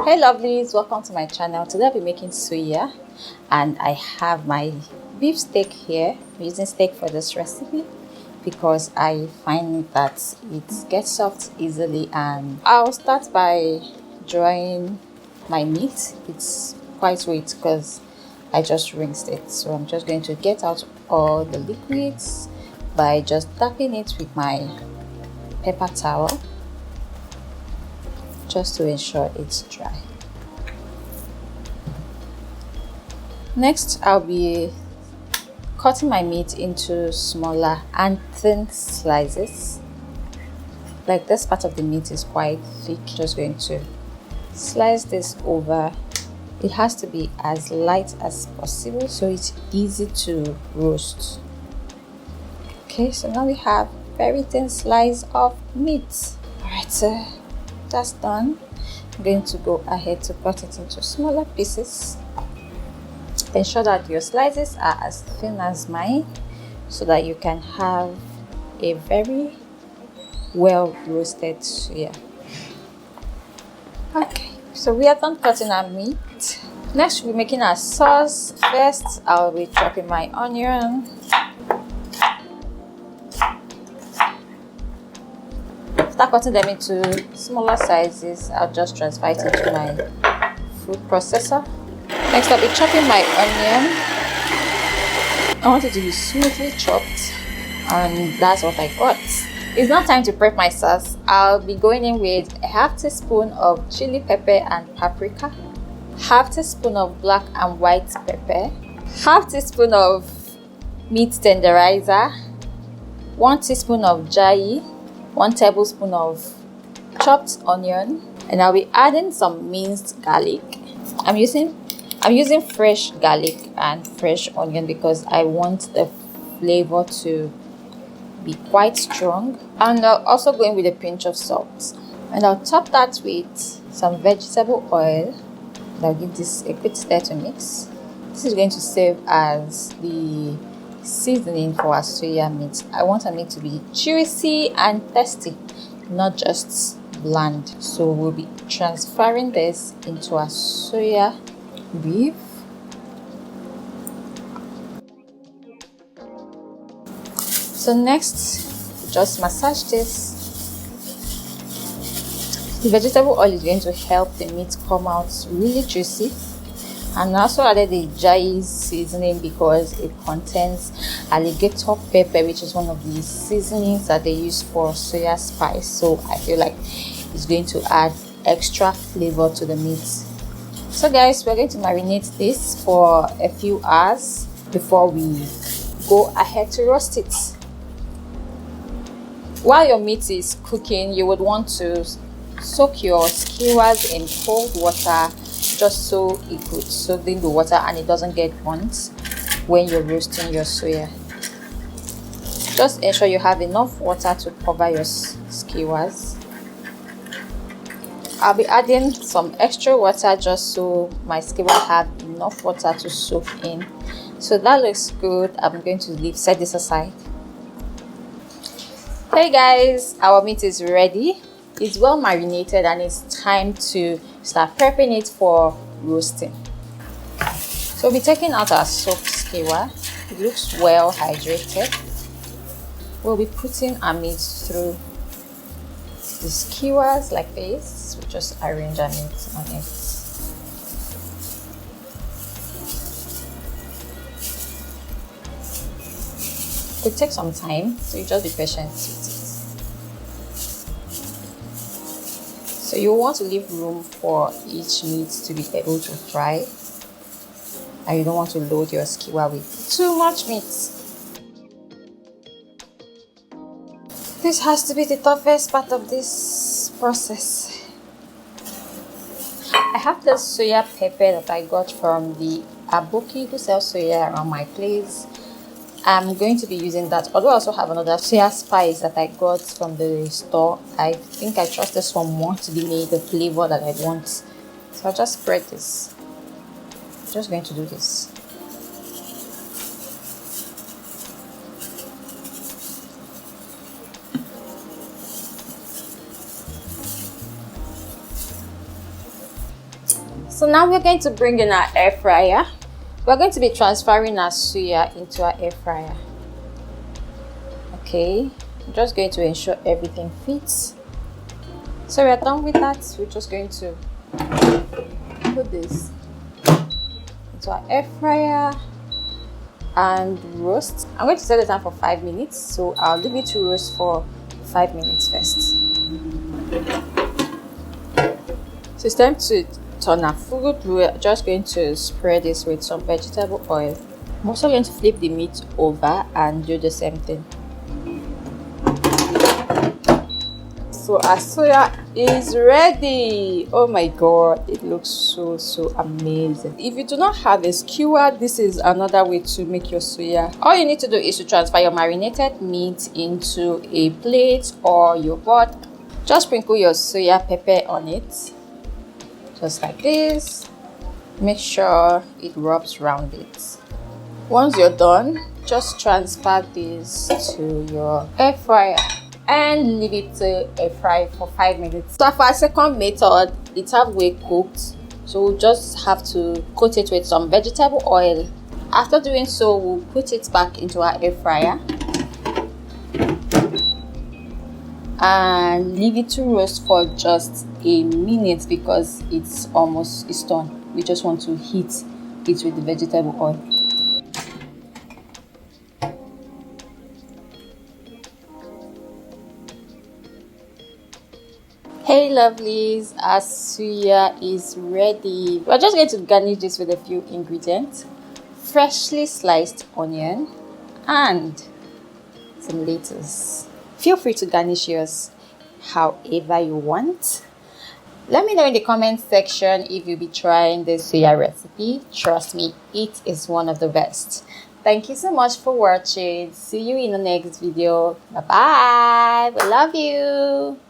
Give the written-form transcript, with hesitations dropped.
Hey lovelies, welcome to my channel. Today I'll be making suya and I have my beef steak here. I'm using steak for this recipe because I find that it gets soft easily, and I'll start by drying my meat. It's quite wet because I just rinsed it, so I'm just going to get out all the liquids by just tapping it with my paper towel just to ensure it's dry. Next, I'll be cutting my meat into smaller and thin slices. Like this part of the meat is quite thick. Just going to slice this over. It has to be as light as possible so it's easy to roast. Okay, so now we have very thin slice of meat. Alright, so that's done. I'm going to go ahead to cut it into smaller pieces. Ensure that your slices are as thin as mine so that you can have a very well roasted suya. Okay, so we are done cutting our meat. Next, we'll be making our sauce. First, I'll be chopping my onion. After cutting them into smaller sizes, I'll just transfer it into my food processor. Next, I'll be chopping my onion. I want it to be smoothly chopped, and that's what I got. It's now time to prep my sauce. I'll be going in with a half teaspoon of chili pepper and paprika, half teaspoon of black and white pepper, half teaspoon of meat tenderizer, 1 teaspoon of Yaji, 1 tablespoon of chopped onion, and I'll be adding some minced garlic. I'm using fresh garlic and fresh onion because I want the flavor to be quite strong. And I'll also go in with a pinch of salt. And I'll top that with some vegetable oil. And I'll give this a quick stir to mix. This is going to serve as the seasoning for our soya meat. I want our meat to be juicy and tasty, not just bland. So we'll be transferring this into our soya beef. So next, just massage this. The vegetable oil is going to help the meat come out really juicy. And I also added the Yaji seasoning because it contains alligator pepper, which is one of the seasonings that they use for soya spice. So I feel like it's going to add extra flavor to the meat. So guys, we're going to marinate this for a few hours before we go ahead to roast it. While your meat is cooking, you would want to soak your skewers in cold water just so it could soak in the water and it doesn't get burnt when you're roasting your soya. Just ensure you have enough water to cover your skewers. I'll be adding some extra water just so my skewer have enough water to soak in. So that looks good. I'm going to set this aside. Hey guys, our meat is ready. It's well marinated and it's time to start prepping it for roasting. So we'll be taking out our soaked skewer. It looks well hydrated. We'll be putting our meat through the skewers like this. We just arrange our meat on it. It takes some time, so you just be patient with it. So you want to leave room for each meat to be able to fry, and you don't want to load your skewer with too much meat. This has to be the toughest part of this process. I have this soya pepper that I got from the aboki who sells soya around my place. I'm going to be using that, although I also have another soya spice that I got from the store. I think I trust this one more to give me the flavor that I want. So I'll just spread this. I'm just going to do this. So now we're going to bring in our air fryer. We're going to be transferring our suya into our air fryer. Okay, I'm just going to ensure everything fits. So we're done with that. We're just going to put this into our air fryer and roast. I'm going to set the time for 5 minutes, so I'll leave it to roast for 5 minutes first. So it's time to turn our food. We're just going to spread this with some vegetable oil. I'm also going to flip the meat over and do the same thing. So our soya is ready. Oh my god, it looks so amazing. If you do not have a skewer, this is another way to make your soya. All you need to do is to transfer your marinated meat into a plate or your pot. Just sprinkle your soya pepper on it, just like this. Make sure it rubs around it. Once you're done, just transfer this to your air fryer and leave it to air fry for 5 minutes. So for our second method, it's halfway cooked, so we'll just have to coat it with some vegetable oil. After doing so, we'll put it back into our air fryer and leave it to roast for just a minute because it's done. We just want to heat it with the vegetable oil. Hey lovelies, our suya is ready. We're just going to garnish this with a few ingredients: freshly sliced onion and some lettuce. Feel free to garnish yours however you want. Let me know in the comment section if you'll be trying this suya recipe. Trust me, it is one of the best. Thank you so much for watching. See you in the next video. Bye bye. We love you.